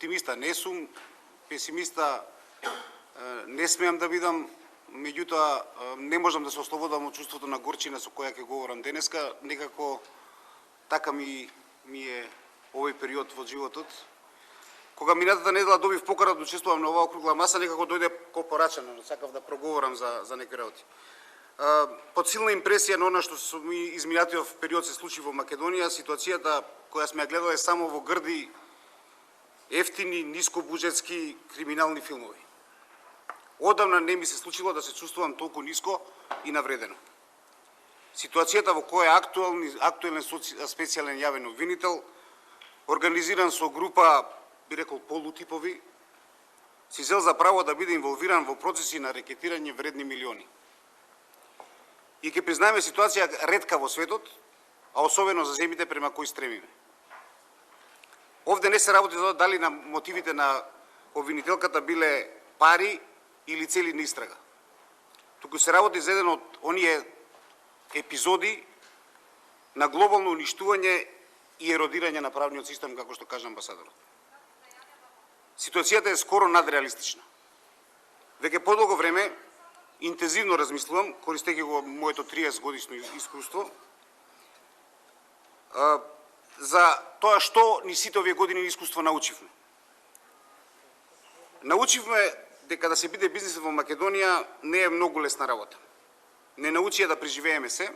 оптимиста не сум, песимиста не смеам да бидам, меѓутоа не можам да се ослободам од чувството на горчина со која ќе говорам денеска. Некако така ми е овој период во животот. Кога минатата недела добив покана да учествувам на оваа округла маса, некако дојде ко порачено, сакав да проговорам за некои работи. Под силна импресија на она што ми изминатиот период се случи во Македонија, ситуацијата која сме ја гледале само во грди, ефтини, нискобуџетски криминални филмови. Одамна не ми се случило да се чувствувам толку ниско и навредено. Ситуацијата во која актуелен специјален јавен обвинител, организиран со група, би рекол, полутипови, си зел за право да биде инволвиран во процеси на рекетирање вредни милиони. И ќе признаеме ситуација ретка во светот, а особено за земјите према кои стремиме. Овде не се работи за тоа дали на мотивите на обвинителката биле пари или цели на истрага. Туку се работи за еден од оние епизоди на глобално уништување и еродирање на правниот систем, како што кажа амбасадорот. Ситуацијата е скоро надреалистична. Веќе подолго време интензивно размислувам, користејќи го моето 30 годишно искуство, за тоа што ни сите овие години искуство научивме. Научивме дека да се биде бизнис во Македонија не е многу лесна работа. Не научија да преживееме се,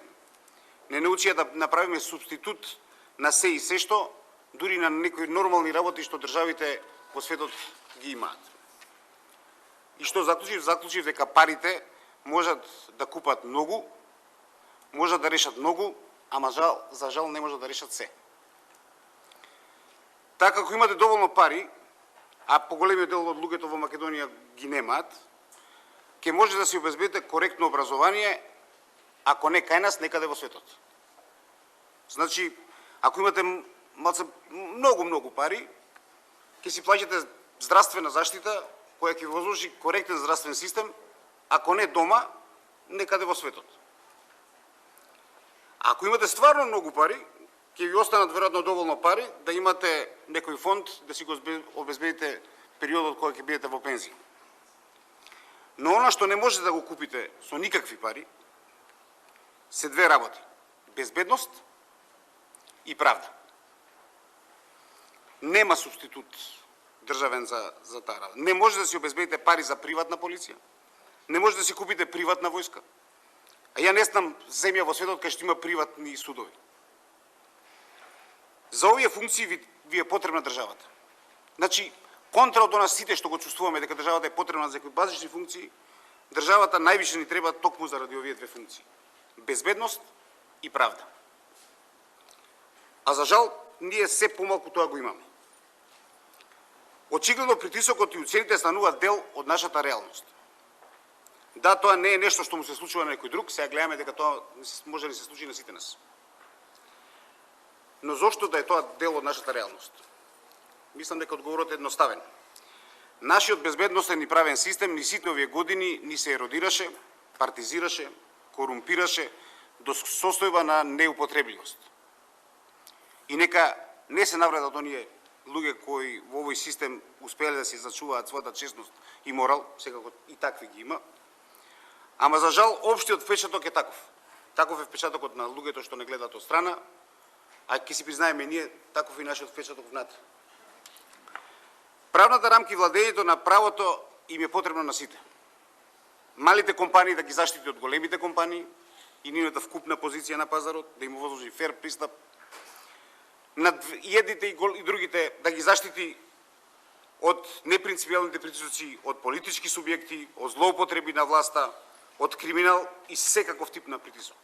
не научија да направиме субститут на се и се што, дури на некои нормални работи што државите во светот ги имаат. И што заклучив? Заклучив дека парите можат да купат многу, можат да решат многу, ама за жал не можат да решат се. Така, ако имате доволно пари, а поголемиот дел од луѓето во Македонија ги немаат, ќе може да си обезбедите коректно образование, ако не кај нас, некаде во светот. Значи, ако имате многу пари, ќе си плаќате здравствена заштита, која ќе возложи коректен здравствен систем, ако не дома, некаде во светот. Ако имате стварно многу пари, ќе ви останат веројатно доволно пари да имате некој фонд да си го обезбедите периодот кога ќе бидете во пензија. Но она што не можете да го купите со никакви пари се две работи: безбедност и правда. Нема субститут државен за таа работа. Не може да си обезбедите пари за приватна полиција, не може да си купите приватна војска. А ја не знам земја во светот кај што има приватни судови. За овие функции ви е потребна државата. Значи, контра од нас сите што го чувствуваме дека државата е потребна за некои базични функции, државата највише ни треба токму заради овие две функции: безбедност и правда. А за жал, ние се помалку тоа го имаме. Очигледно притисокот и уцените стануваат дел од нашата реалност. Да, тоа не е нешто што му се случува на некој друг, сега гледаме дека тоа може да се случи на сите нас. Но зошто да е тоа дел од нашата реалност? Мислам дека одговорот е едноставен. Нашиот безбедносен и правен систем ни сите овие години ни се еродираше, партизираше, корумпираше до состојба на неупотребливост. И нека не се навредат оние луѓе кои во овој систем успеале да се зачуваат својата честност и морал, секако и такви ги има. Ама за жал, општиот впечаток е таков. Таков е впечатокот на луѓето што не гледаат од страна, а ќе си признаеме ние, таков и нашиот впечаток внатре. Правната рамка и владењето на правото им е потребно на сите. Малите компании да ги заштити од големите компании и нивната вкупна позиција на пазарот, да им возложи фер пристап, над едните и другите да ги заштити од непринципијалните притисоци, од политички субјекти, од злоупотреби на власта, од криминал и секаков тип на притисок.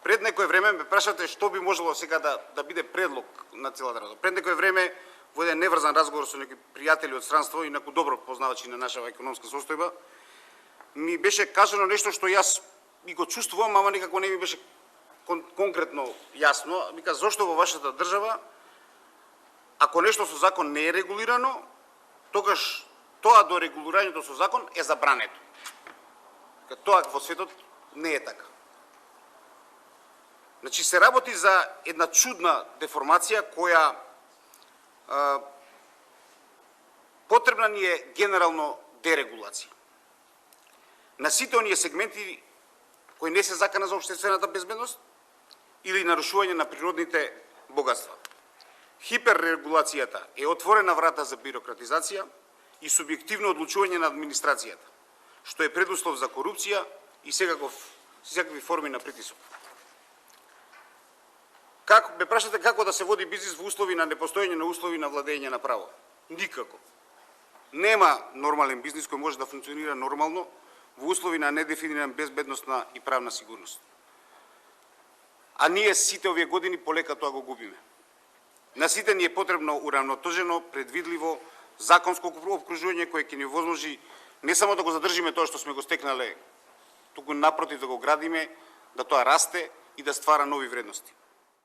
Пред некое време ме прашате што би можело сега да биде предлог на целата работа. Пред некое време во еден неврзан разговор со некои пријатели од странство и некои добро познавачи на нашава економска состојба, ми беше кажано нешто што јас и го чувствувам, ама некако не ми беше конкретно јасно. Вика, зошто во вашата држава, ако нешто со закон не е регулирано, тогаш тоа до регулирањето со закон е забрането. Тоа во светот не е така. Значи се работи за една чудна деформација која Потребна ни е генерално дерегулација. На сите оние сегменти кои не се закана за општествената безбедност или нарушување на природните богатства. Хиперрегулацијата е отворена врата за бирократизација и субјективно одлучување на администрацијата, што е предуслов за корупција и секакви форми на притисок. Ме прашате како да се води бизнис во услови на непостоење на услови на владење на право? Никако. Нема нормален бизнис кој може да функционира нормално во услови на недефинирана безбедносна и правна сигурност. А ние сите овие години полека тоа го губиме. На сите ни е потребно уравнотежено, предвидливо, законско опкружување кое ќе ни возможи не само да го задржиме тоа што сме го стекнале, туку напротив да го градиме, да тоа расте и да ствара нови вредности.